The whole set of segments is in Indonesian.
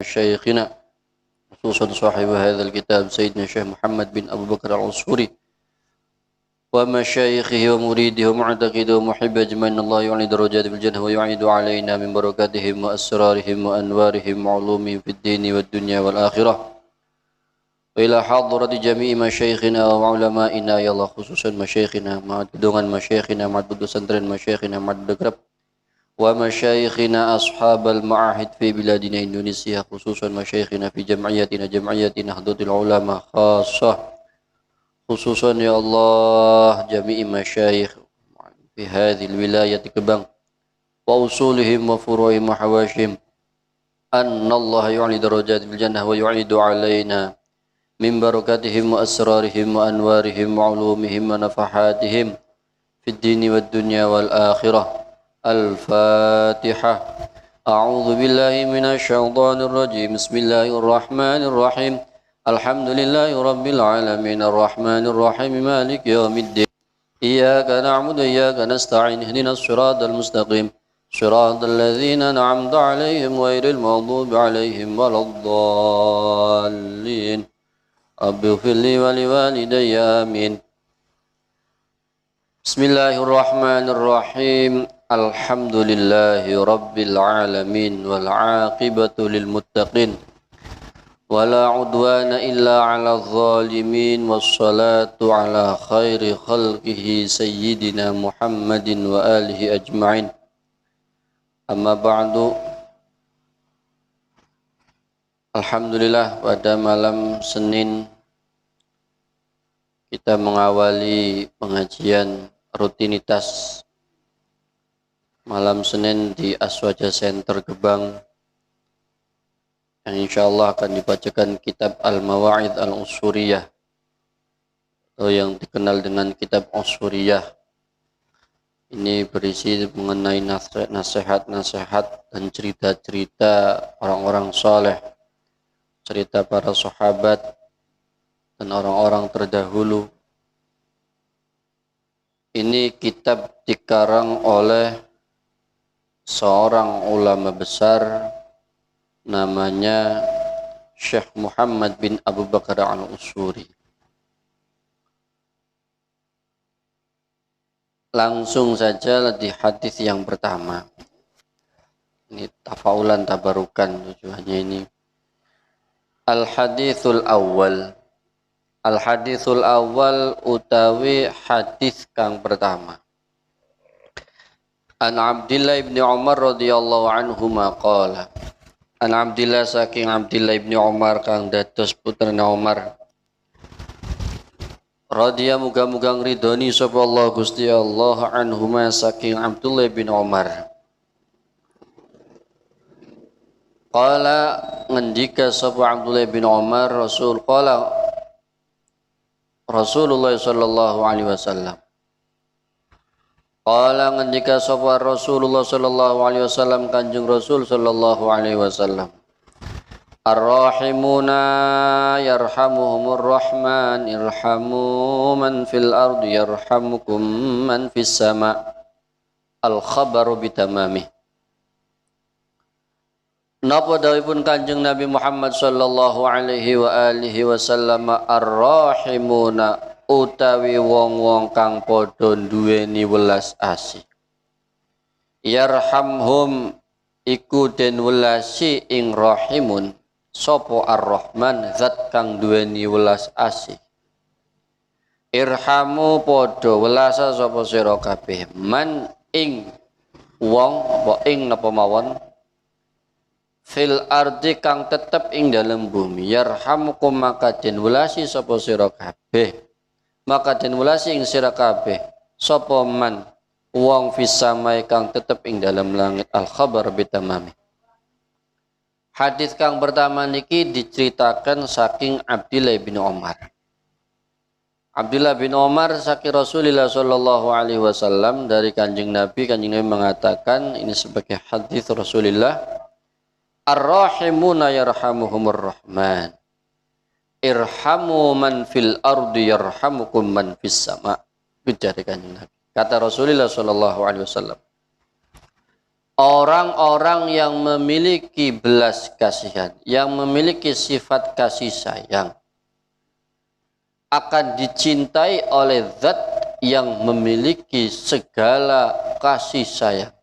شيخنا خصوصا صاحب هذا الكتاب سيدنا الشيخ محمد بن أبو بكر العصفوري ومشايخه ومريده ومعتقده ومحب أجمعين. الله يعلي درجات في الجنة ويعيد علينا من بركاتهم وأسرارهم وأنوارهم وعلومهم في الدين والدنيا والآخرة، وإلى حضرة جميع مشايخنا وعلمائنا يا الله، خصوصا مشايخنا مع kedungan مشايخنا مع pesantren مشايخنا مع الدكرب ومشايخنا أصحاب المعاهد في بلادنا إندونيسيا، خصوصا مشايخنا في جمعية نهضة العلماء خاصة، خصوصا يا الله جميع مشايخ في هذه الولاية كبang وأصولهم وفروعهم وحواشهم، أن الله يعلي درجات في الجنة ويعيد علينا من بركاتهم وأسرارهم وأنوارهم وعلومهم ونفحاتهم في الدين والدنيا والآخرة. الفاتحة. أعوذ بالله من الشيطان الرجيم. بسم الله الرحمن الرحيم. الحمد لله رب العالمين الرحمن الرحيم مالك يوم الدين. إياك نعبد وإياك نستعين اهدنا الصراط المستقيم صراط الذين أنعمت عليهم غير المغضوب عليهم ولا الضالين. رب اغفر لي ولوالدي آمين. بسم الله الرحمن الرحيم. الحمد لله رب العالمين والعاقبة للمتقين ولا عدوان إلا على الظالمين، والصلاة على خير خلقه سيدنا محمد وآله أجمعين. أما بعد. Alhamdulillah, pada malam Senin kita mengawali pengajian rutinitas malam Senin di Aswaja Center Gebang, yang insyaallah akan dibacakan kitab Al-Mawa'id Al-Usuriyah atau yang dikenal dengan kitab Usuriyah. Ini berisi mengenai nasihat-nasihat dan cerita-cerita orang-orang saleh, cerita para sahabat dan orang-orang terdahulu. Ini kitab dikarang oleh seorang ulama besar namanya Syekh Muhammad bin Abu Bakar Al-Usfuri. Langsung saja di hadis yang pertama. Ini tafaulan tabarukan tujuannya ini. Al-hadithul awal. Al-hadithul awal utawi hadis kang pertama. An Abdillah ibn Umar radhiyallahu anhuma qala. An Abdillah saking Abdillah ibn Umar kang dados putrane Umar. Radhiya muga-muga ridhoni sapa Allah Gusti Allah anhuma saking Abdullah ibn Umar. Qala ngendika sapa Abdullah bin Umar Rasulullah sallallahu alaihi wasallam. Qala ngendika sapa Rasulullah sallallahu alaihi wasallam, Kanjeng Rasul sallallahu alaihi wasallam. Ar-rahimuna yarhamuhumur rahman irhamu man fil ardi yarhamukum man fis sama. Al-khabaru bitamamih. Napa dawuhipun Kanjeng Nabi Muhammad sallallahu alaihi wa alihi wasallam, ar-rahimuna utawi wong-wong kang padha duweni welas asih. Yarhamhum iku den welasi ing rahimun sapa ar-rahman zat kang duweni welas asih. Irhamu padha welasa sapa sira kabeh man ing wong apa ing napa mawon fil ardi kang tetep ing dalam bumi. Yarhamukum maka den welasi sapa sira kabeh, maka den welasi ing sira kabeh sapa man wong fis samai kang tetep ing dalam langit. Al khabar bitamami. Hadis kang pertama niki diceritakan saking Abdillah bin Umar. Abdullah bin Umar saking Rasulullah sallallahu alaihi wasallam dari Kanjeng Nabi mengatakan, ini sebagai hadis Rasulullah, ar-rahimuna yarhamuhumur rahman irhamu man fil ardi yarhamukum man fis sama. Itu dari Kanjeng Nabi. Kata Rasulullah sallallahu alaihi wasallam, Orang-orang yang memiliki belas kasihan, yang memiliki sifat kasih sayang, akan dicintai oleh zat yang memiliki segala kasih sayang.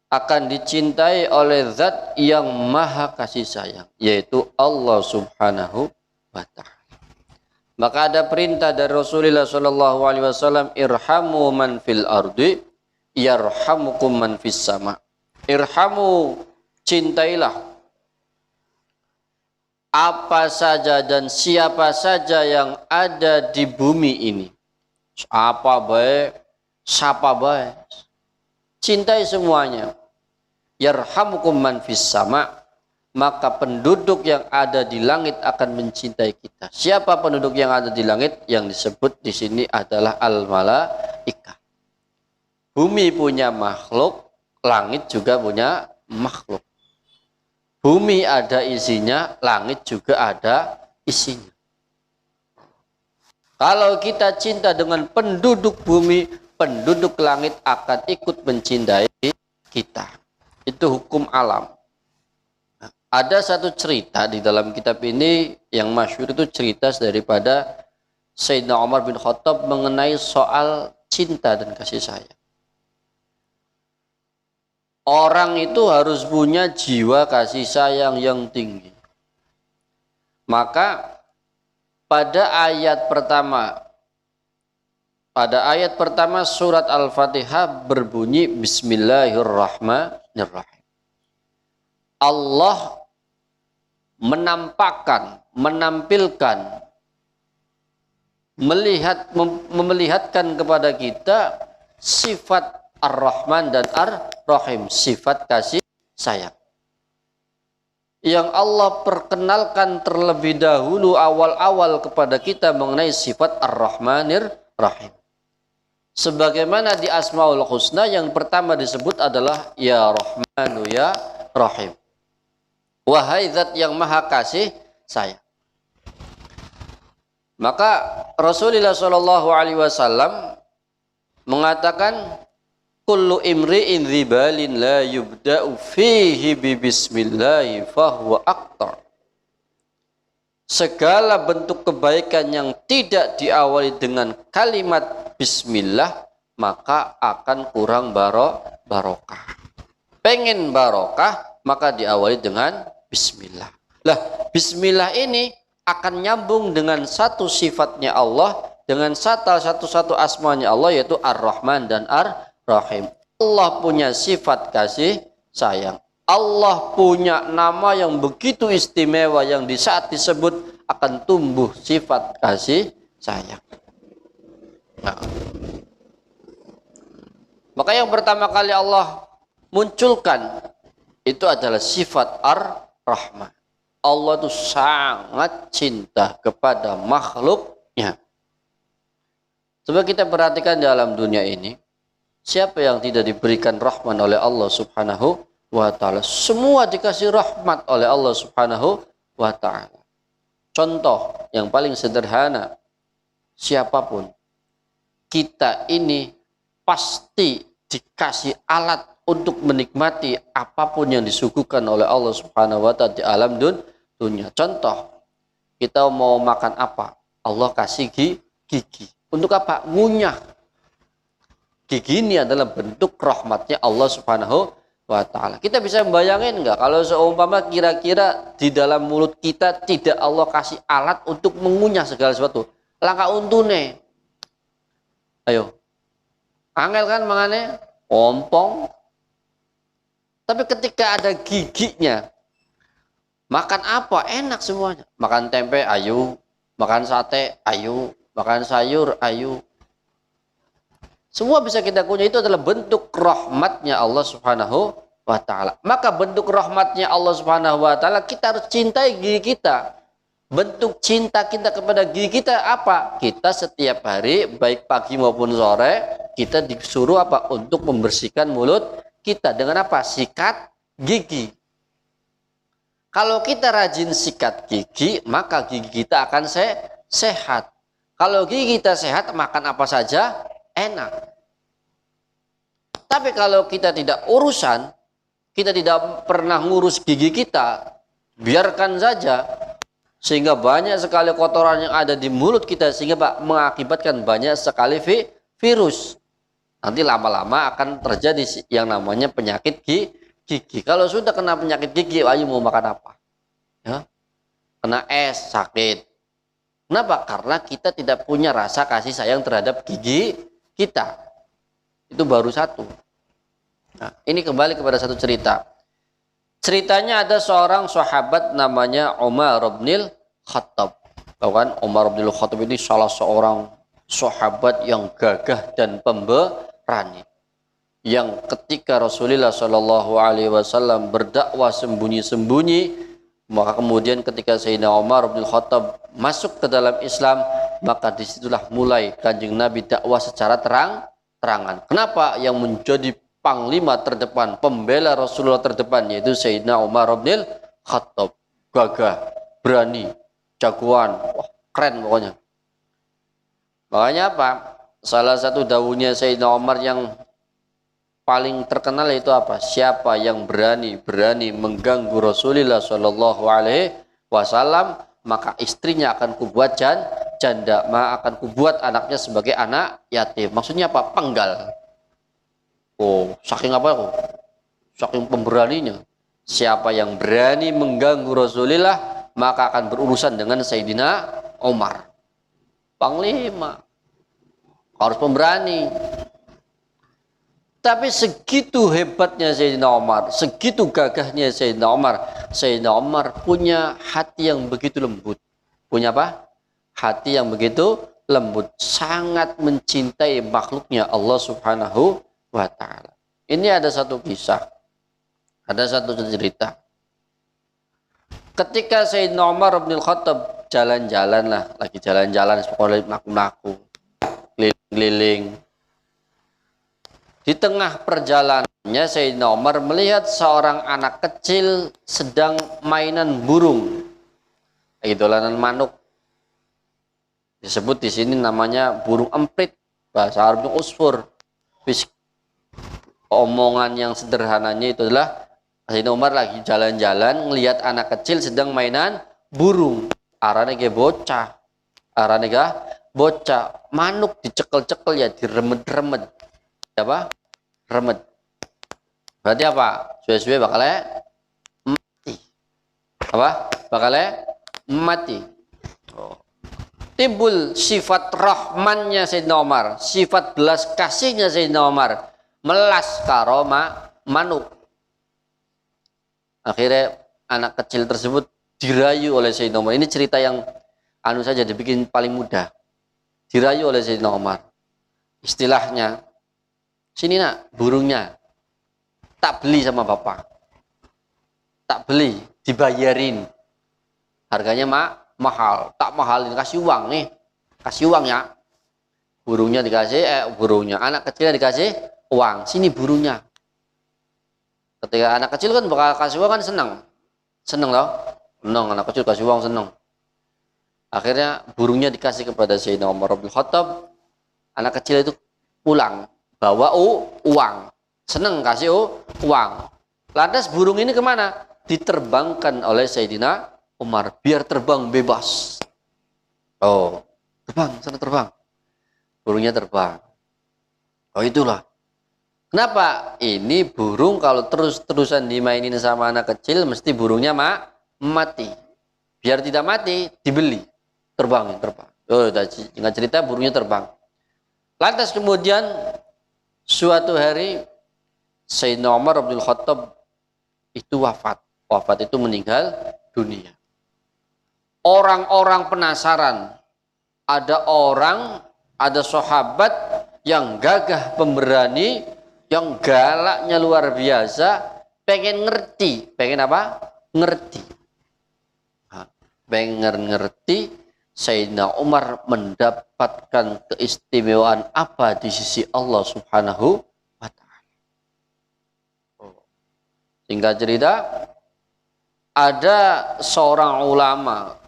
Akan dicintai oleh zat yang maha kasih sayang, yaitu Allah subhanahu wa ta'ala. Maka ada perintah dari Rasulullah SAW, irhamu man fil ardi, yarhamukum man fis sama. Irhamu, cintailah apa saja dan siapa saja yang ada di bumi ini. Apa baik, siapa baik. Cintai semuanya. Yarhamukum man fis sama, maka penduduk yang ada di langit akan mencintai kita. Siapa penduduk yang ada di langit? Yang disebut di sini adalah al-malaikah. Bumi punya makhluk, langit juga punya makhluk. Bumi ada isinya, langit juga ada isinya. Kalau kita cinta dengan penduduk bumi, penduduk langit akan ikut mencintai kita. Itu hukum alam. Nah, ada satu cerita di dalam kitab ini yang masyhur, itu cerita daripada Sayyidina Umar bin Khattab mengenai soal cinta dan kasih sayang. Orang itu harus punya jiwa kasih sayang yang tinggi. Maka pada ayat pertama surat Al-Fatihah berbunyi Bismillahirrahmanirrahim. Allah menampilkan, memelihatkan kepada kita sifat Ar-Rahman dan Ar-Rahim, sifat kasih sayang. Yang Allah perkenalkan terlebih dahulu awal-awal kepada kita mengenai sifat Ar-Rahmanir Rahim. Sebagaimana di Asmaul Husna yang pertama disebut adalah Ya Rahmanu Ya Rahim. Wahai zat yang maha kasih sayang. Maka Rasulullah SAW mengatakan kullu imri'in dzibalin la yubda'u fihi bi bismillah fahuwa aqtar. Segala bentuk kebaikan yang tidak diawali dengan kalimat bismillah maka akan kurang barokah. Pengen barokah maka diawali dengan bismillah. Lah, bismillah ini akan nyambung dengan satu sifatnya Allah, dengan satu asmanya Allah, yaitu Ar-Rahman dan Ar-Rahim. Allah punya sifat kasih sayang. Allah punya nama yang begitu istimewa yang di saat disebut akan tumbuh sifat kasih sayang. Nah, maka yang pertama kali Allah munculkan itu adalah sifat Ar-Rahman. Allah itu sangat cinta kepada makhluknya. Coba kita perhatikan di alam dunia ini, siapa yang tidak diberikan rahman oleh Allah subhanahu wa ta'ala? Semua dikasih rahmat oleh Allah subhanahu wa ta'ala. Contoh yang paling sederhana, siapapun, kita ini pasti dikasih alat untuk menikmati apapun yang disuguhkan oleh Allah subhanahu wa ta'ala di alam dunia. Contoh, kita mau makan apa? Allah kasih gigi. Untuk apa? Ngunyah. Gigi ini adalah bentuk rahmatnya Allah subhanahu wa ta'ala. Kita bisa membayangin enggak kalau seumpama kira-kira di dalam mulut kita tidak Allah kasih alat untuk mengunyah segala sesuatu. Langkah untune. Ayo. Angel kan mangane? Ompong. Tapi ketika ada giginya, makan apa? Enak semuanya. Makan tempe, ayo. Makan sate, ayo. Makan sayur, ayo. Semua bisa kita kunyah. Itu adalah bentuk rahmatnya Allah subhanahu wa ta'ala. Maka bentuk rahmatnya Allah subhanahu wa ta'ala, kita harus cintai gigi kita. Bentuk cinta kita kepada gigi kita apa? Kita setiap hari, baik pagi maupun sore, kita disuruh apa? Untuk membersihkan mulut kita. Dengan apa? Sikat gigi. Kalau kita rajin sikat gigi, maka gigi kita akan sehat. Kalau gigi kita sehat, makan apa saja enak. Tapi kalau kita tidak urusan, kita tidak pernah ngurus gigi kita, biarkan saja, sehingga banyak sekali kotoran yang ada di mulut kita, sehingga Pak mengakibatkan banyak sekali virus. Nanti lama-lama akan terjadi yang namanya penyakit gigi. Kalau sudah kena penyakit gigi, ayo mau makan apa? Ya. Kena es, sakit. Kenapa? Karena kita tidak punya rasa kasih sayang terhadap gigi kita. Itu baru satu. Nah, ini kembali kepada satu cerita. Ceritanya ada seorang sahabat namanya Umar bin Khattab. Tahu kan? Umar bin Khattab ini salah seorang sahabat yang gagah dan pemberani. Yang ketika Rasulullah Shallallahu Alaihi Wasallam berdakwah sembunyi-sembunyi, maka kemudian ketika Sayyidina Umar bin Khattab masuk ke dalam Islam, maka disitulah mulai Kanjeng Nabi dakwah secara terang-terangan. Kenapa? Yang menjadi panglima terdepan, pembela Rasulullah terdepan, yaitu Sayyidina Umar bin Khattab. Gagah, berani, jagoan, wah, keren pokoknya. Makanya apa? Salah satu dawuhnya Sayyidina Umar yang paling terkenal itu apa? Siapa yang berani mengganggu Rasulullah Shallallahu Alaihi Wasallam, maka istrinya akan kubuat janda, maka akan kubuat anaknya sebagai anak yatim. Maksudnya apa? Penggal. Oh, saking apa kok? Saking pemberaninya. Siapa yang berani mengganggu Rasulullah, maka akan berurusan dengan Sayyidina Umar. Panglima. Harus pemberani. Tapi segitu hebatnya Sayyidina Umar, segitu gagahnya Sayyidina Umar, Sayyidina Umar punya hati yang begitu lembut. Punya apa? Hati yang begitu lembut. Sangat mencintai makhluknya Allah Subhanahu wa ta'ala. Ini ada satu kisah. Ada satu cerita. Ketika Sayyidina Umar bin Khattab jalan-jalan lah, lagi jalan-jalan, sekolah melaku-melaku, keliling-keliling. Di tengah perjalanannya Sayyidina Umar melihat seorang anak kecil sedang mainan burung. Dolanan manuk. Disebut di sini namanya burung emprit, bahasa Arabnya usfur. Omongan yang sederhananya itu adalah Sayyidina Umar lagi jalan-jalan ngelihat anak kecil sedang mainan burung. Arane ge bocah. Arane ge bocah. Manuk dicekel-cekel ya, diremet-remet. Apa? Remet. Berarti apa? Suwe-suwe bakalnya mati. Apa? Bakalnya mati. Oh. Timbul sifat rahmannya Sayyidina Umar, sifat belas kasihnya Sayyidina Umar, melas karoma manuk. Akhirnya anak kecil tersebut dirayu oleh Sayyidina Umar. Ini cerita yang anu saja dibikin paling mudah. Dirayu oleh Sayyidina Umar. Istilahnya, sini nak burungnya, tak beli sama bapak, tak beli, dibayarin, harganya mahal, tak mahalin, kasih uang nih, kasih uang ya, burungnya dikasih, burungnya, anak kecilnya dikasih uang, sini burungnya. Ketika anak kecil kan bakal kasih uang kan seneng loh, seneng, anak kecil kasih uang seneng. Akhirnya burungnya dikasih kepada Sayyidina Umar bin Khattab, anak kecil itu pulang. Bawa uang, seneng kasih uang. Lantas burung ini kemana? Diterbangkan oleh Sayyidina Umar, biar terbang bebas. Oh, terbang, sana terbang. Burungnya terbang. Oh itulah. Kenapa? Ini burung kalau terus-terusan dimainin sama anak kecil, mesti burungnya mati. Biar tidak mati, dibeli. Terbang. Oh, ingat cerita burungnya terbang. Lantas kemudian suatu hari Sayyidina Umar bin Khattab itu wafat. Wafat itu meninggal dunia. Orang-orang penasaran. Ada sahabat yang gagah pemberani, yang galaknya luar biasa, pengen ngerti. Pengen apa? Ngerti. Pengen ngerti Sayyidina Umar mendapatkan keistimewaan apa di sisi Allah Subhanahu wa ta'ala. Singkat cerita, ada seorang ulama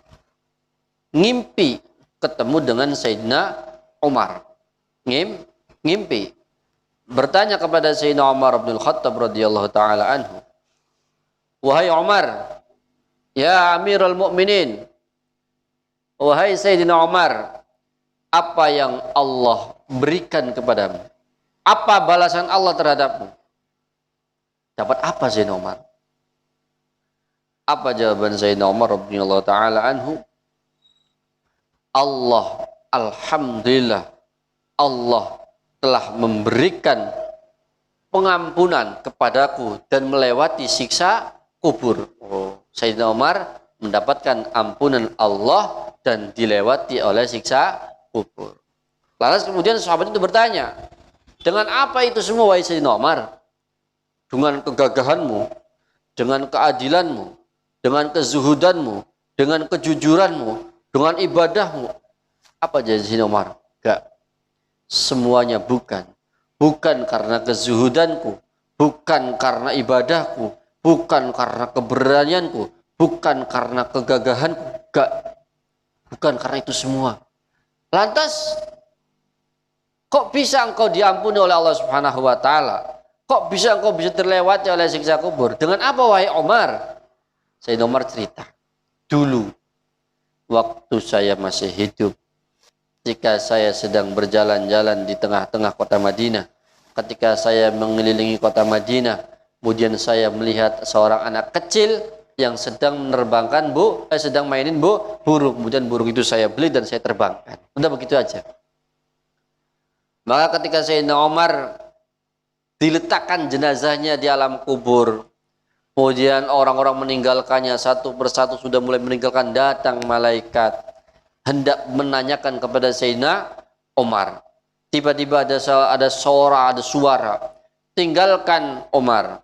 ngimpi ketemu dengan Sayyidina Umar. Ngimpi. bertanya kepada Sayyidina Umar bin Khattab radhiyallahu taala anhu, "Wahai Umar, ya Amirul Mukminin, wahai Sayyidina Umar, apa yang Allah berikan kepadamu? Apa balasan Allah terhadapmu?" Dapat apa Sayyidina Umar? Apa jawaban Sayyidina Umar radhiyallahu taala anhu? Allah, alhamdulillah, Allah telah memberikan pengampunan kepadaku dan melewati siksa kubur. Sayyidina Umar mendapatkan ampunan Allah dan dilewati oleh siksa kubur. Lantas kemudian sahabat itu bertanya, dengan apa itu semua wahai Sayyidina Umar? Dengan kegagahanmu, dengan keadilanmu, dengan kezuhudanmu, dengan kejujuranmu, dengan ibadahmu. Apa jadi Sayyidina Umar? Enggak. Semuanya bukan. Bukan karena kezuhudanku, bukan karena ibadahku, bukan karena keberanianku, bukan karena kegagahanku. Enggak. Bukan karena itu semua. Lantas, kok bisa engkau diampuni oleh Allah Subhanahu wa taala? Kok bisa engkau bisa terlewati oleh siksa kubur? Dengan apa wahai Umar? Sayyidina Umar cerita. Dulu waktu saya masih hidup, ketika saya sedang berjalan-jalan di tengah-tengah kota Madinah, ketika saya mengelilingi kota Madinah, kemudian saya melihat seorang anak kecil yang sedang menerbangkan sedang mainin burung. Kemudian burung itu saya beli dan saya terbangkan. Udah begitu aja. Maka ketika Sayyidina Umar diletakkan jenazahnya di alam kubur, kemudian orang-orang meninggalkannya satu persatu sudah mulai meninggalkan, datang malaikat hendak menanyakan kepada Sayyidina Umar. Tiba-tiba ada suara, tinggalkan Umar.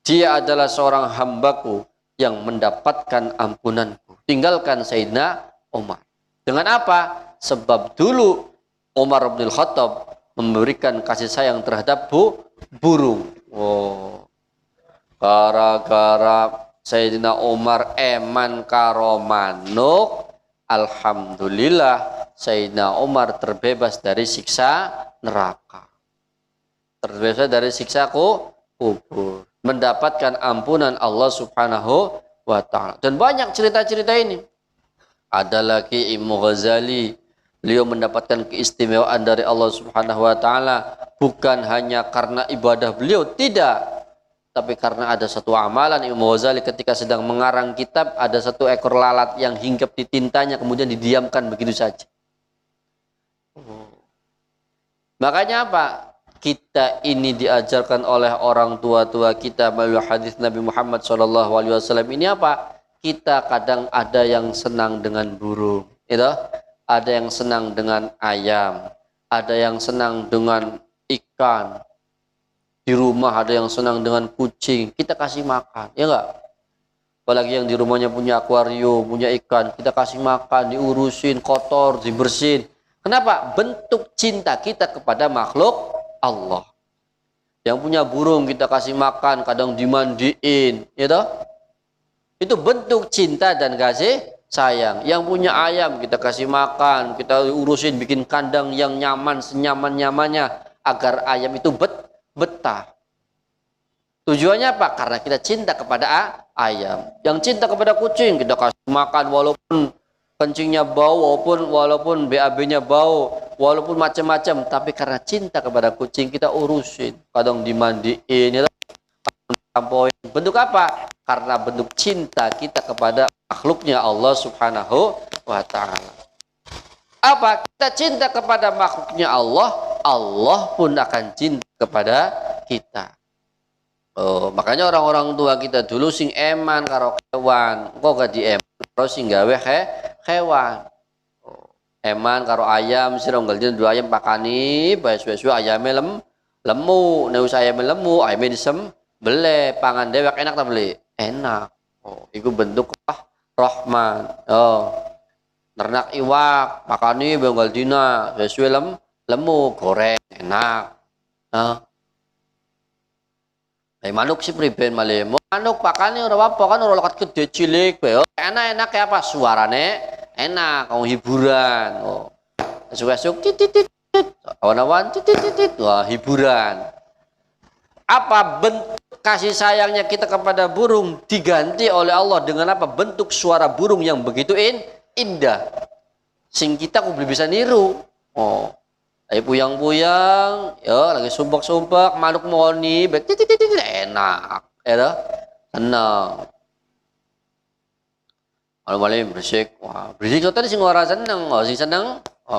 Dia adalah seorang hambaku yang mendapatkan ampunanku. Tinggalkan Sayyidina Umar. Dengan apa? Sebab dulu Umar bin Khattab memberikan kasih sayang terhadap burung. Gara-gara Sayyidina Umar eman karo manuk, alhamdulillah Sayyidina Umar terbebas dari siksa neraka. Terbebas dari siksa kubur. Mendapatkan ampunan Allah Subhanahu wa ta'ala. Dan banyak cerita-cerita ini. Ada lagi Imam Ghazali, beliau mendapatkan keistimewaan dari Allah Subhanahu wa ta'ala bukan hanya karena ibadah beliau, tidak, tapi karena ada satu amalan Imam Ghazali ketika sedang mengarang kitab, ada satu ekor lalat yang hinggap di tintanya kemudian didiamkan begitu saja. Makanya apa? Kita ini diajarkan oleh orang tua-tua kita melalui hadis Nabi Muhammad SAW. Ini apa? Kita kadang ada yang senang dengan burung, itu, ada yang senang dengan ayam, ada yang senang dengan ikan. Di rumah ada yang senang dengan kucing, kita kasih makan, ya enggak? Apalagi yang di rumahnya punya akuarium, punya ikan, kita kasih makan, diurusin, kotor, dibersihin. Kenapa? Bentuk cinta kita kepada makhluk Allah. Yang punya burung kita kasih makan, kadang dimandiin, ya toh? Itu bentuk cinta dan kasih sayang. Yang punya ayam kita kasih makan, kita urusin, bikin kandang yang nyaman, senyaman-nyamannya agar ayam itu betah. Tujuannya apa? Karena kita cinta kepada ayam. Yang cinta kepada kucing kita kasih makan walaupun kencingnya bau, walaupun BAB-nya bau, walaupun macam-macam, tapi karena cinta kepada kucing kita urusin, kadang dimandiin, ya, bentuk apa? Karena bentuk cinta kita kepada makhluknya Allah Subhanahu wa ta'ala. Apa? Kita cinta kepada makhluknya Allah, Allah pun akan cinta kepada kita. Makanya orang-orang tua kita dulu sing eman karo kewan, kok gak dieman terus sing gawe hewan. Eman karo ayam, sira nggal dua ayam pakani, bae suwe-suwe ayame lemu, nek ayame lemu, ayame disembelih, pangan dewek enak ta beli? Enak. Iku bentuk rahman. Ternak iwak, pakani bae nggal dina, suwe lemu, goreng, enak. Manuk sih priben malih. Manuk pakane ora apa kan ora lekat gede cilik bae. Enak kayak apa? Suarane enak, hiburan. Esuk-esuk titit awan-awan, wah hiburan. Apa bentuk kasih sayangnya kita kepada burung diganti oleh Allah dengan apa? Bentuk suara burung yang begitu indah. Sing kita kok belum bisa niru. Oh, lagi puyang-puyang, ya lagi sumpek-sumpek, manuk moni, enak, ya, senang. Malam-malam berisik, wah berisik tadi sing ora seneng, oh sing seneng, oh,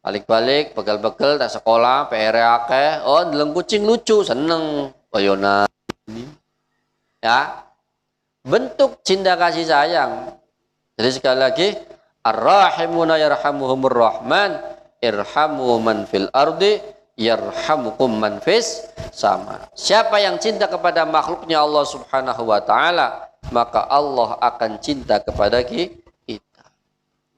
balik-balik, begal-begal, tak sekolah, PR akeh, oh deleng kucing lucu, seneng, koyona, ya, bentuk cinta kasih sayang. Jadi sekali lagi, ar-rahimuna yarhamuhumur rahman, irhamu man fil ardi, yarhamukum man fis sama. Siapa yang cinta kepada makhluknya Allah Subhanahu wa taala, maka Allah akan cinta kepada kita.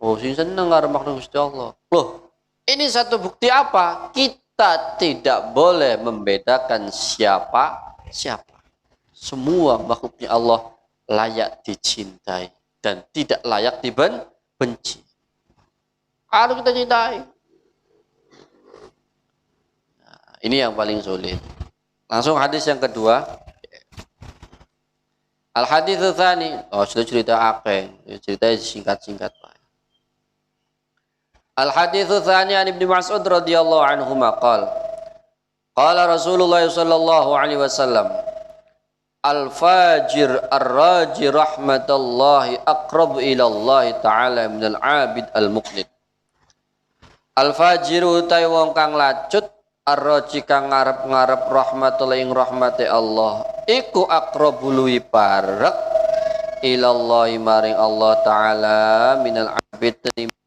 Oh, sing seneng karo makhluk Gusti Allah. Loh, ini satu bukti apa? Kita tidak boleh membedakan siapa. Semua makhluknya Allah layak dicintai dan tidak layak dibenci. Harus kita cintai. Nah, ini yang paling sulit. Langsung hadis yang kedua. Al-hadits tsani, oh sudah cerita akeh, cerita singkat-singkat Pak. Al-hadits tsani an Ibnu Mas'ud radhiyallahu anhu maqal. Qala Rasulullah sallallahu alaihi wasallam, al-fajir ar-raji rahmatallahi aqrab ila Allah taala minal 'abid al-muqnit. Al-fajir utai wong kang lacut, ar-raji kang ngarep-ngarep rahmatullahi ing rahmate Allah, iku aqrabu luwi parek ilallahi maring Allah taala minal abid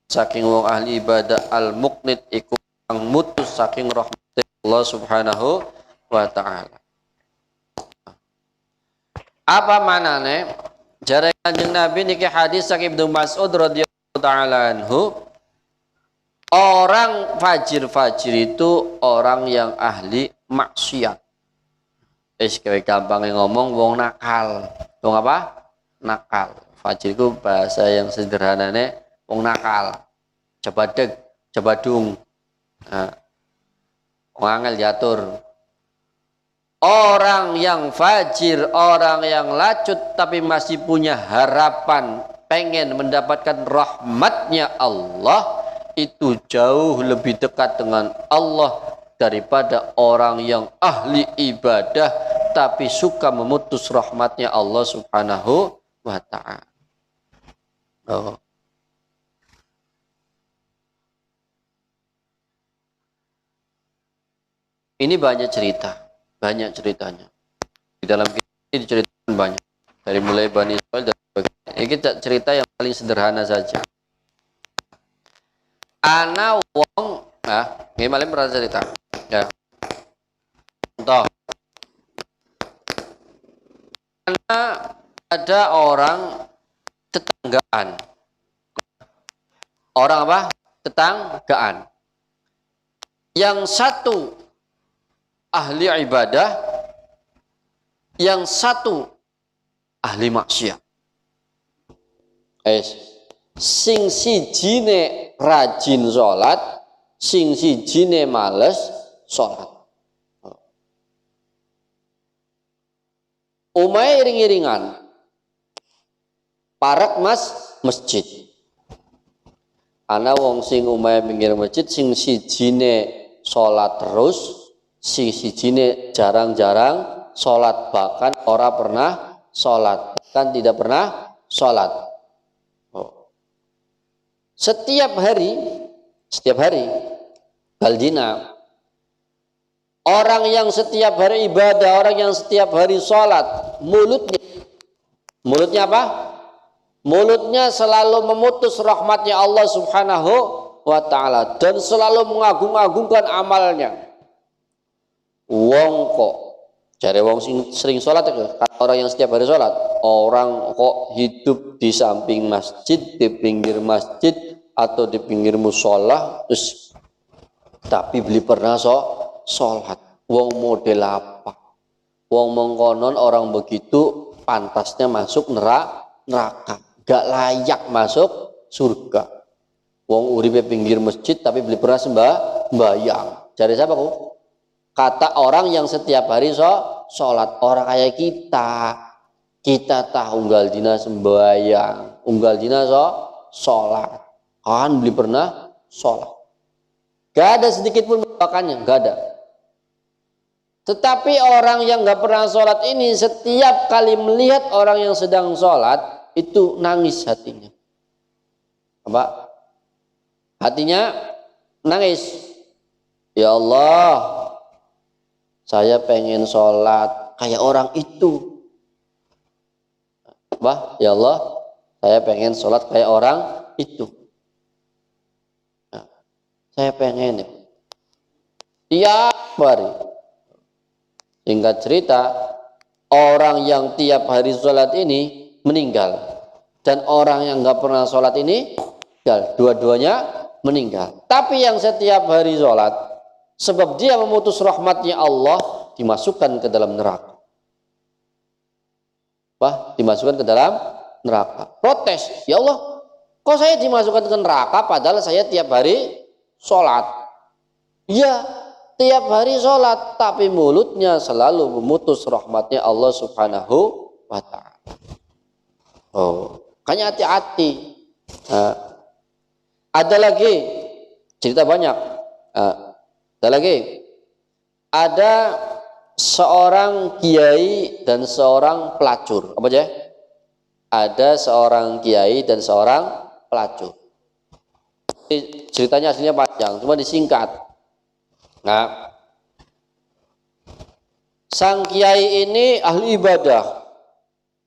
saking wong ahli ibadah al-muqnit iku kang mutus saking rahmate Allah subhanahu wa taala. Apa manane? Jare Kanjeng Nabi niki hadis saking Ibnu Mas'ud radhiyallahu taala anhu, orang fajir-fajir itu orang yang ahli maksiat. Kayak gampang ngomong wong nakal. Wong apa? Nakal. Fajir itu bahasa yang sederhananya wong nakal. Cebadeg, cebadung. Nah, wong angel diatur. Orang yang fajir, orang yang lacut tapi masih punya harapan pengen mendapatkan rahmatnya Allah, itu jauh lebih dekat dengan Allah daripada orang yang ahli ibadah tapi suka memutus rahmatnya Allah subhanahu wa ta'ala. Oh. Ini banyak ceritanya. Di dalam ini diceritakan banyak. Dari mulai Bani Israil dan sebagainya. Ini kita cerita yang paling sederhana saja. Ana wong, nah, ini malam pernah cerita. Ya. Contoh. Karena ada orang tetanggaan. Orang apa? Tetanggaan. Yang satu ahli ibadah, yang satu ahli maksiat. Sing sijine rajin sholat, sing sijine males sholat. Umay iring-iringan, parek masjid. Ana wong sing umay pinggir masjid, sing sijine sholat terus, sing sijine jarang-jarang sholat, bahkan ora pernah sholat, kan tidak pernah sholat. Setiap hari Baldina, orang yang setiap hari ibadah, orang yang setiap hari sholat, mulutnya apa? Mulutnya selalu memutus rahmatnya Allah subhanahu wa ta'ala dan selalu mengagung-agungkan amalnya. Wong kok cari wong sering sholat, orang yang setiap hari sholat, orang kok hidup di samping masjid, di pinggir masjid atau di pinggir musola, terus tapi beli pernah sholat. Wong model apa? Wong mengkonon orang begitu pantasnya masuk neraka, gak layak masuk surga. Wong uripe pinggir masjid tapi belum pernah sembahyang. Dari siapa kok? Kata orang yang setiap hari sholat. Orang kayak kita tahu unggal dina sembahyang, unggal dina sholat. Kan belum pernah sholat. Gak ada sedikit pun bakannya, gak ada. Tetapi orang yang gak pernah sholat ini setiap kali melihat orang yang sedang sholat itu nangis hatinya. Apa? Hatinya nangis. Ya Allah, saya pengen sholat kayak orang itu. Apa? Ya Allah, saya pengen sholat kayak orang itu. Nah, saya pengen. Tiap hari. Singkat cerita, orang yang tiap hari sholat ini meninggal. Dan orang yang gak pernah sholat ini meninggal. Dua-duanya meninggal. Tapi yang setiap hari sholat, sebab dia memutus rahmatnya Allah, dimasukkan ke dalam neraka. Dimasukkan ke dalam neraka. Protes, ya Allah, kok saya dimasukkan ke neraka padahal saya tiap hari sholat? Ya, tiap hari sholat, tapi mulutnya selalu memutus rahmatnya Allah Subhanahu wa ta'ala. Makanya hati-hati. Ada lagi cerita banyak. Ada lagi. Ada seorang kiai dan seorang pelacur. Apa aja? Ada seorang kiai dan seorang pelacur. Ceritanya aslinya panjang, cuma disingkat. Nah, sang kiai ini ahli ibadah.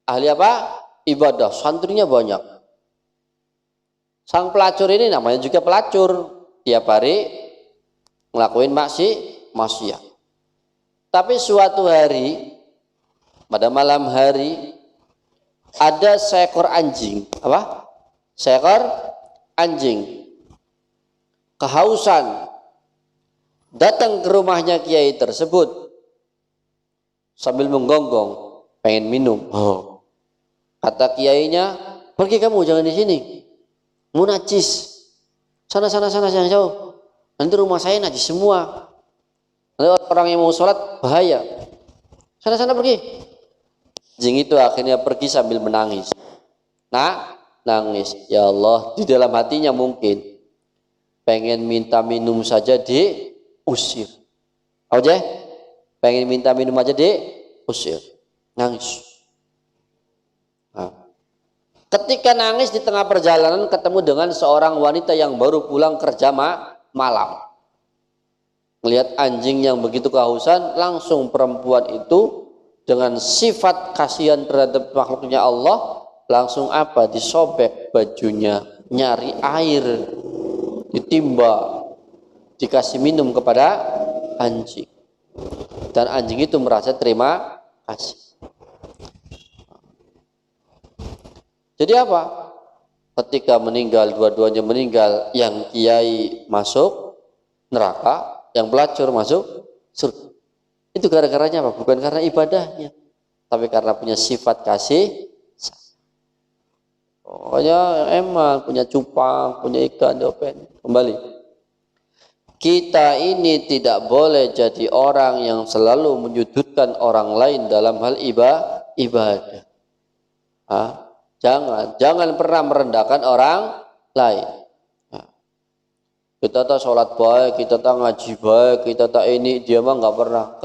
Ahli apa? Ibadah. Santrinya banyak. Sang pelacur ini namanya juga pelacur, tiap hari ngelakuin maksiat. Tapi suatu hari, pada malam hari, ada seekor anjing. Apa? Seekor anjing kehausan datang ke rumahnya kiai tersebut sambil menggonggong, pengen minum. Kata kiainya, pergi kamu, jangan di sini. Najis, sana yang jauh, nanti rumah saya najis semua, nanti orang yang mau sholat bahaya, sana pergi. Jing itu akhirnya pergi sambil menangis. Nangis, ya Allah, di dalam hatinya mungkin pengen minta minum saja diusir. Aja pengen minta minum aja diusir, nangis. Ketika nangis di tengah perjalanan ketemu dengan seorang wanita yang baru pulang kerja malam. Melihat anjing yang begitu kehausan, langsung perempuan itu dengan sifat kasihan terhadap makhluknya Allah, langsung apa? Disobek bajunya, nyari air, ditimba, dikasih minum kepada anjing. Dan anjing itu merasa terima kasih. Jadi apa? Ketika meninggal, dua-duanya meninggal, yang kiai masuk neraka, yang pelacur masuk surga. Itu gara-garanya apa? Bukan karena ibadahnya, tapi karena punya sifat kasih. Pokoknya emang punya cupang, punya ikan, dopen. Kembali, kita ini tidak boleh jadi orang yang selalu menyudutkan orang lain dalam hal ibadah. Jangan pernah merendahkan orang lain. Kita tak sholat baik, kita tak ngaji baik, kita tak ini, dia mah nggak pernah.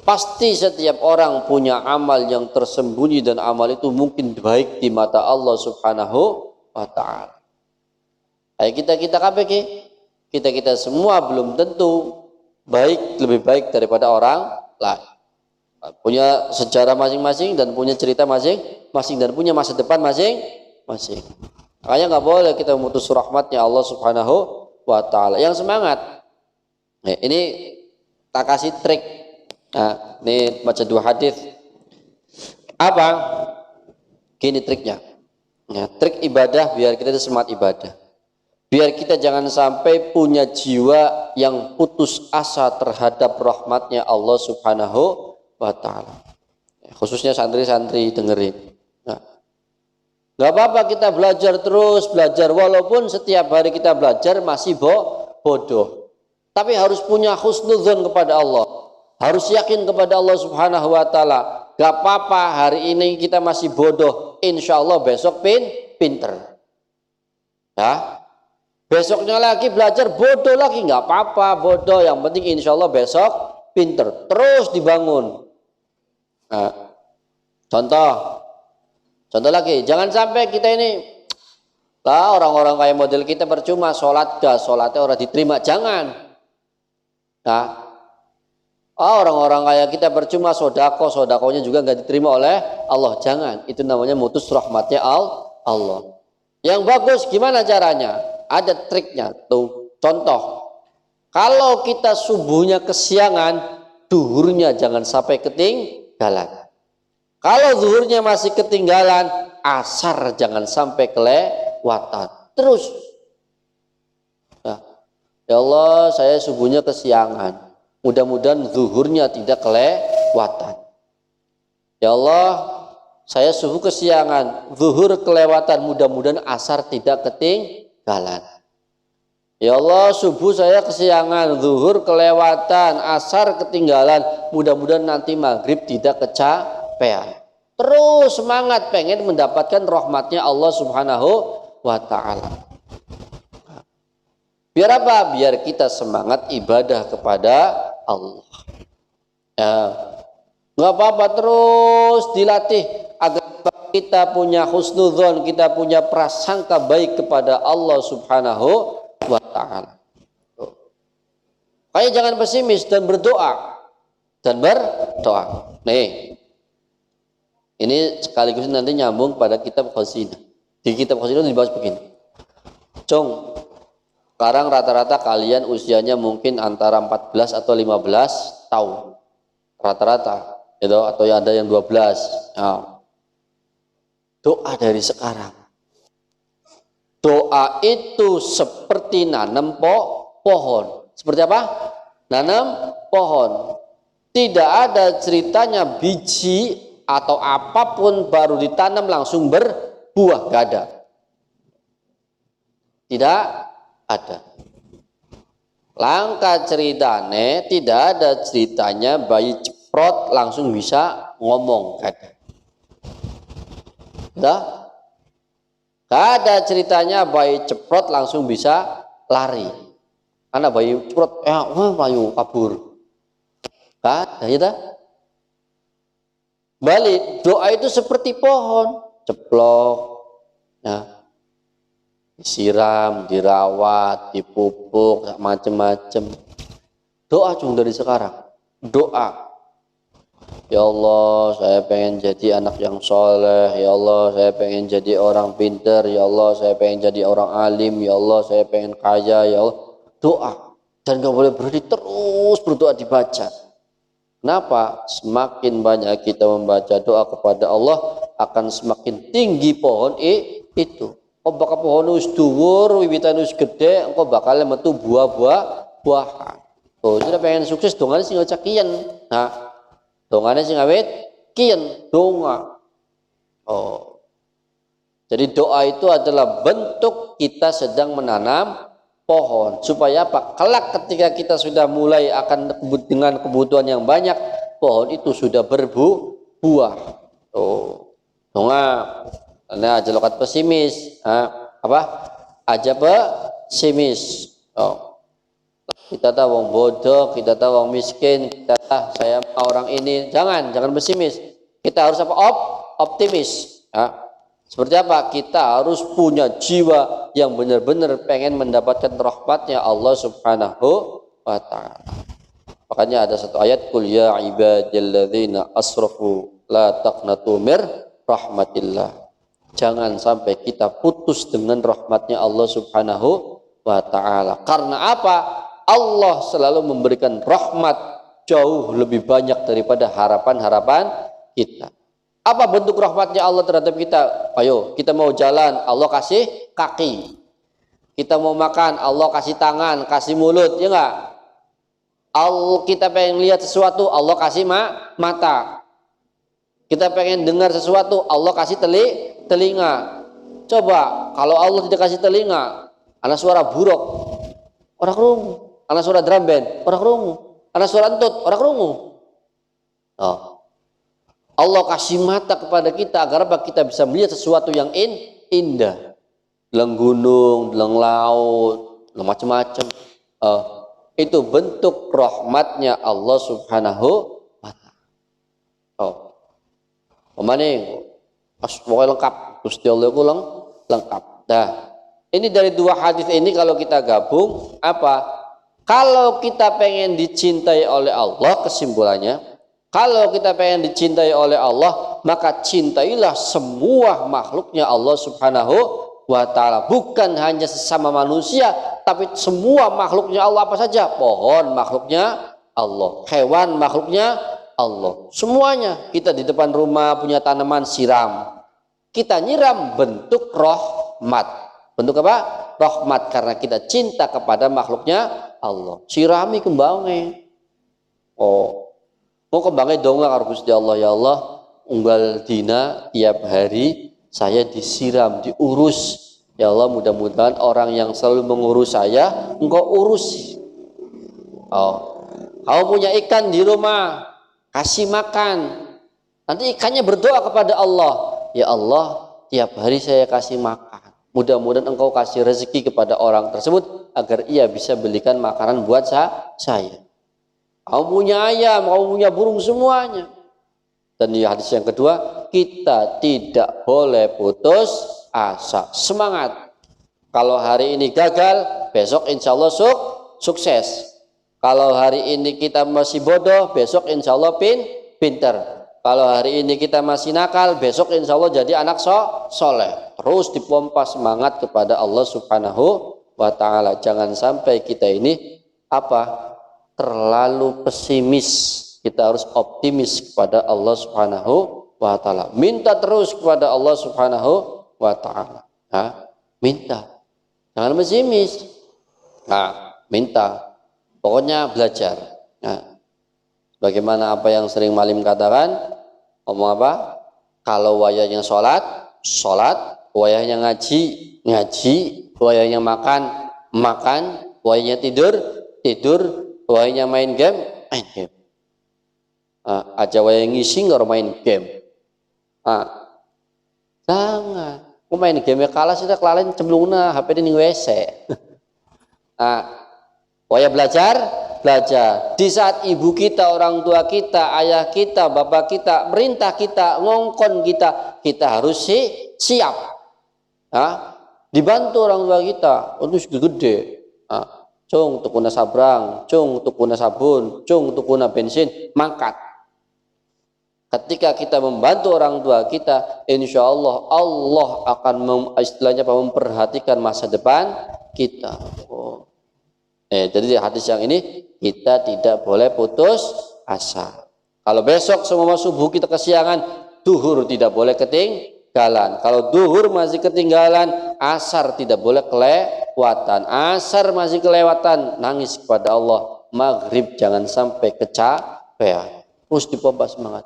Pasti setiap orang punya amal yang tersembunyi dan amal itu mungkin baik di mata Allah Subhanahu wa ta'ala. Kita KPK, kita semua belum tentu baik, lebih baik daripada orang lain. Punya sejarah masing-masing dan punya cerita masing-masing dan punya masa depan masing-masing. Makanya nggak boleh kita memutus rahmatnya Allah Subhanahu wa ta'ala. Yang semangat. Ini tak kasih trik. Ini baca dua hadis. Apa? Gini triknya. Trik ibadah biar kita semangat ibadah. Biar kita jangan sampai punya jiwa yang putus asa terhadap rahmatnya Allah Subhanahu wa ta'ala. Khususnya santri-santri dengerin. Nggak apa-apa kita belajar terus, belajar. Walaupun setiap hari kita belajar masih bodoh. Tapi harus punya husnudzon kepada Allah. Harus yakin kepada Allah Subhanahu wa Ta'ala. Gak apa-apa hari ini kita masih bodoh. Insya Allah besok pinter. Ya. Besoknya lagi belajar bodoh lagi. Gak apa-apa bodoh. Yang penting insya Allah besok pinter. Terus dibangun. Nah, Contoh lagi, jangan sampai kita ini lah orang-orang kayak model kita percuma sholatnya orang diterima, jangan. Nah, orang-orang kayak kita percuma sodakonya juga nggak diterima oleh Allah, jangan. Itu namanya mutus rahmatnya Allah. Yang bagus gimana caranya? Ada triknya tuh. Contoh, kalau kita subuhnya kesiangan, duhurnya jangan sampai ketinggalan. Kalau zuhurnya masih ketinggalan, asar jangan sampai kelewatan. Terus, nah, ya Allah saya subuhnya kesiangan. Mudah-mudahan zuhurnya tidak kelewatan. Ya Allah saya subuh kesiangan, zuhur kelewatan. Mudah-mudahan asar tidak ketinggalan. Ya Allah subuh saya kesiangan, zuhur kelewatan, asar ketinggalan. Mudah-mudahan nanti maghrib tidak kecapean. Terus semangat pengen mendapatkan rahmatnya Allah Subhanahu wa Ta'ala. Biar apa? Biar kita semangat ibadah kepada Allah. Ya, nggak apa-apa, terus dilatih agar kita punya husnudzon, kita punya prasangka baik kepada Allah Subhanahu wa Ta'ala. Kayak jangan pesimis dan berdoa. Nih, ini sekaligus nanti nyambung pada kitab Qasinah. Di kitab Qasinah dibahas begini. Cong, sekarang rata-rata kalian usianya mungkin antara 14 atau 15 tahun. Rata-rata, gitu, atau ada yang 12. Nah, doa dari sekarang. Doa itu seperti nanam pohon. Seperti apa? Nanam pohon. Tidak ada ceritanya biji atau apapun baru ditanam langsung berbuah, gak ada. Tidak ada. Langkah ceritanya tidak ada ceritanya bayi ceprot langsung bisa ngomong, gak ada. Gak ada ceritanya bayi ceprot langsung bisa lari. Karena bayi ceprot layu kabur. Gak ada, ya. Balik, doa itu seperti pohon, ceplok, ya, disiram, dirawat, dipupuk, macam-macam. Doa cuma dari sekarang. Doa, ya Allah, saya pengen jadi anak yang soleh. Ya Allah, saya pengen jadi orang pintar. Ya Allah, saya pengen jadi orang alim. Ya Allah, saya pengen kaya. Ya Allah, doa. Dan gak boleh berhenti, terus berdoa dibaca. Kenapa? Semakin banyak kita membaca doa kepada Allah, akan semakin tinggi pohon itu. Kok bakal pohon wis dhuwur, wiwitan wis gede, engko bakal metu buah-buahan. Oh, sudah pengen sukses dongane sing ngocak kiyen. Nah, dongane sing awet kiyen donga. Oh. Jadi doa itu adalah bentuk kita sedang menanam pohon, supaya apa? Kelak ketika kita sudah mulai akan dengan kebutuhan yang banyak, pohon itu sudah berbuah. Oh, karena aja lokat pesimis, aja pesimis. Oh, kita tahu wong bodoh, kita tahu wong miskin, kita tahu saya orang ini. Jangan pesimis. Kita harus apa? Optimis. Seperti apa? Kita harus punya jiwa yang benar-benar pengen mendapatkan rahmatnya Allah Subhanahu wa Ta'ala. Makanya ada satu ayat, qul ya ibadilladzina asrafu la taqnatu mir rahmatillah. Jangan sampai kita putus dengan rahmatnya Allah Subhanahu wa Ta'ala. Karena apa? Allah selalu memberikan rahmat jauh lebih banyak daripada harapan-harapan kita. Apa bentuk rahmatnya Allah terhadap kita? Ayo, kita mau jalan, Allah kasih kaki. Kita mau makan, Allah kasih tangan, kasih mulut, ya enggak? Kita pengen lihat sesuatu, Allah kasih mata. Kita pengen dengar sesuatu, Allah kasih telinga. Coba kalau Allah tidak kasih telinga, ana suara buruk, orang krungu. Ana suara drum band, orang krungu. Ana suara entut, orang krungu. Oh. Allah kasih mata kepada kita agar apa? Kita bisa melihat sesuatu yang indah. Dalam gunung, dalam laut, dalam macam-macam. Itu bentuk rahmatnya Allah Subhanahu wa Ta'ala. Pokoknya lengkap. Gusti Allah itu lengkap. Nah, ini dari dua hadis ini kalau kita gabung apa? Kalau kita pengen dicintai oleh Allah, kesimpulannya, kalau kita pengen dicintai oleh Allah, maka cintailah semua makhluknya Allah Subhanahu wa Ta'ala. Bukan hanya sesama manusia, tapi semua makhluknya Allah apa saja. Pohon makhluknya Allah, hewan makhluknya Allah. Semuanya. Kita di depan rumah punya tanaman, siram. Kita nyiram, bentuk rahmat. Bentuk apa? Rahmat, karena kita cinta kepada makhluknya Allah. Sirami kembangnya. Mau kembangnya dong karo Gusti Allah, ya Allah, unggal dina tiap hari saya disiram, diurus. Ya Allah, mudah-mudahan orang yang selalu mengurus saya engkau urus. Kamu punya ikan di rumah, kasih makan. Nanti ikannya berdoa kepada Allah, ya Allah, tiap hari saya kasih makan. Mudah-mudahan engkau kasih rezeki kepada orang tersebut agar ia bisa belikan makanan buat saya. Kamu punya ayam, kamu punya burung, semuanya. Dan di hadis yang kedua, kita tidak boleh putus asa. Semangat. Kalau hari ini gagal, besok insya Allah sukses. Kalau hari ini kita masih bodoh, besok insya Allah pinter. Kalau hari ini kita masih nakal, besok insya Allah jadi anak soleh. Terus dipompa semangat kepada Allah Subhanahu wa Ta'ala. Jangan sampai kita ini terlalu pesimis. Kita harus optimis kepada Allah Subhanahu wa Ta'ala. Minta terus kepada Allah Subhanahu wa Ta'ala. Minta. Jangan pesimis. Minta. Pokoknya belajar. Bagaimana apa yang sering Malim katakan, ngomong apa? Kalau wayahnya sholat, wayahnya ngaji, wayahnya makan, wayahnya tidur, wayahnya main game. Aja wayah ngisi nggak main game. Jangan. Aku main game kalah sudah kelalen cemplungna HP ini WC. Wayah belajar. Di saat ibu kita, orang tua kita, ayah kita, bapak kita, merintah kita, ngongkon kita, kita harus siap. Dibantu orang tua kita, untuk gede. Cung tukuna sabrang, cung tukuna sabun, cung tukuna bensin, mangkat. Ketika kita membantu orang tua kita, insya Allah Allah akan memperhatikan masa depan kita. Jadi hadis yang ini, kita tidak boleh putus asa. Kalau besok semua subuh kita kesiangan, duhur tidak boleh ketinggalan. Kalau duhur masih ketinggalan, asar tidak boleh kelewatan. Asar masih kelewatan, nangis kepada Allah. Maghrib jangan sampai kecapean. Terus dipompa semangat.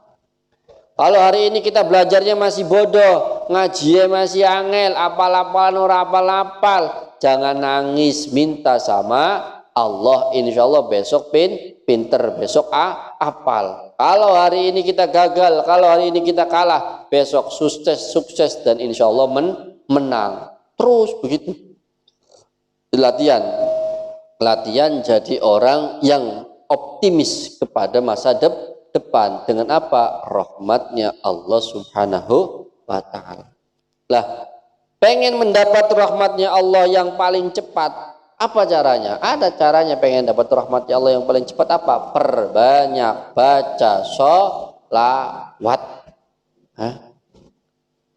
Kalau hari ini kita belajarnya masih bodoh, ngajinya masih angel, apal-apalan ora apal-apal, jangan nangis, minta sama Allah, insya Allah besok pinter, besok apal. Kalau hari ini kita gagal, kalau hari ini kita kalah, besok sukses dan insya Allah menang. Terus begitu. Latihan jadi orang yang optimis kepada masa depan dengan apa? Rahmatnya Allah Subhanahu wa Ta'ala. Lah, pengen mendapat rahmatnya Allah yang paling cepat, apa caranya? Ada caranya. Pengen dapat rahmatnya Allah yang paling cepat apa? Perbanyak baca sholawat.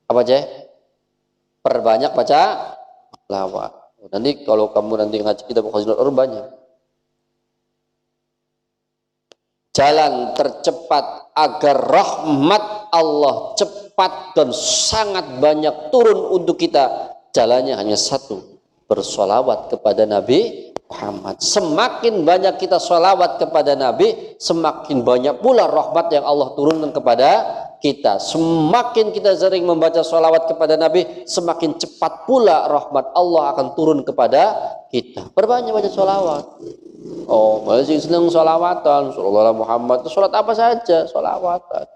Apa aja? Perbanyak baca sholawat. Nanti kalau kamu nanti ngaji kita Khazinul banyak. Jalan tercepat agar rahmat Allah cepat dan sangat banyak turun untuk kita, jalannya hanya satu, bersolawat kepada Nabi Muhammad. Semakin banyak kita solawat kepada Nabi, semakin banyak pula rahmat yang Allah turunkan kepada kita. Semakin kita sering membaca sholawat kepada Nabi, semakin cepat pula rahmat Allah akan turun kepada kita. Perbanyak baca sholawat. Oh, masih senang sholawatan. Sallallahu Muhammad. Sholat apa saja, sholawatan.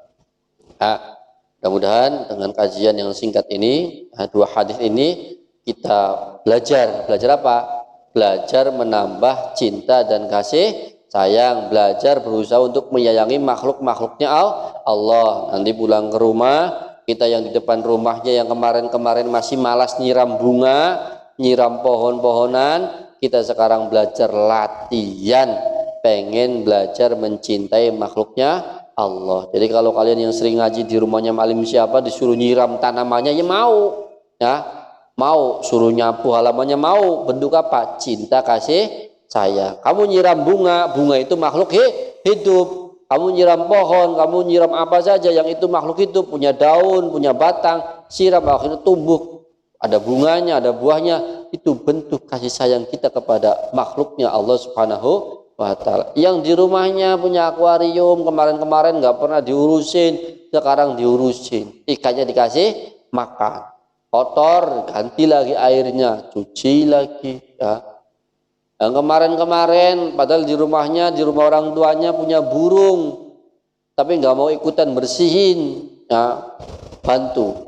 Nah, mudah-mudahan dengan kajian yang singkat ini, dua hadis ini, kita belajar apa? Belajar menambah cinta dan kasih sayang, belajar berusaha untuk menyayangi makhluk-makhluknya Allah. Nanti pulang ke rumah, kita yang di depan rumahnya yang kemarin-kemarin masih malas nyiram bunga, nyiram pohon-pohonan, kita sekarang belajar latihan, pengen belajar mencintai makhluknya Allah. Jadi kalau kalian yang sering ngaji di rumahnya malim siapa, disuruh nyiram tanamannya, ya mau, ya mau, suruh nyapu halamannya mau, bentuk apa? Cinta kasih sayang. Kamu nyiram bunga, bunga itu makhluk hidup. Kamu nyiram pohon, kamu nyiram apa saja yang itu makhluk hidup, punya daun, punya batang, siram akhirnya tumbuh, ada bunganya, ada buahnya. Itu bentuk kasih sayang kita kepada makhluknya Allah Subhanahu wa ta'ala. Yang di rumahnya punya akuarium, kemarin-kemarin nggak pernah diurusin, sekarang diurusin, ikannya dikasih makan, kotor ganti lagi airnya, cuci lagi, ya. Yang kemarin-kemarin padahal di rumahnya, di rumah orang tuanya punya burung, tapi nggak mau ikutan bersihin, ya, bantu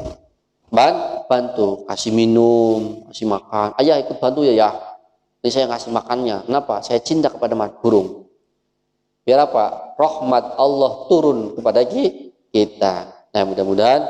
kasih minum, kasih makan. Ayah ikut bantu ya, ini saya ngasih makannya. Kenapa? Saya cinta kepada burung. Biar apa? Rahmat Allah turun kepada kita. Nah, mudah-mudahan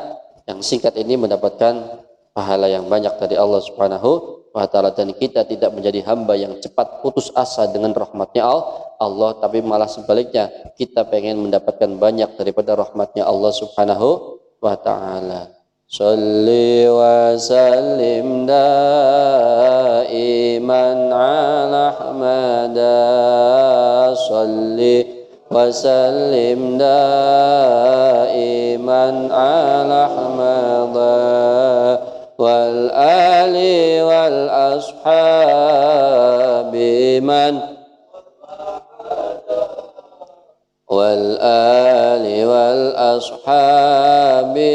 yang singkat ini mendapatkan pahala yang banyak dari Allah Subhanahu wa ta'ala, dan kita tidak menjadi hamba yang cepat putus asa dengan rahmatnya Allah, tapi malah sebaliknya, kita pengen mendapatkan banyak daripada rahmatnya Allah Subhanahu wa ta'ala. Salli wa sallim daiman ala Ahmada, salli wa sallim daiman ala Ahmada, wal ali wal ashabi man wal ali wal ashabi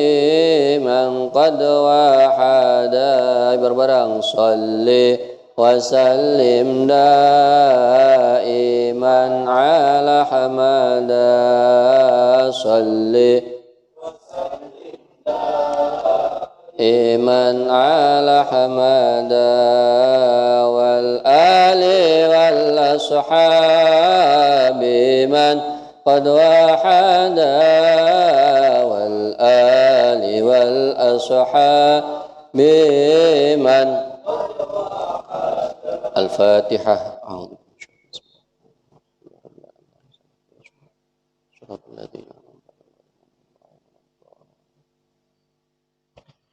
man qad wahada. Berbarang salli wa sallim daiman ala hamada, salli iman ala hamada, wal ali wal ashabi man qad wahada, wal ali wal ashabi man. Al-Fatihah.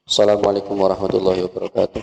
Assalamualaikum warahmatullahi wabarakatuh.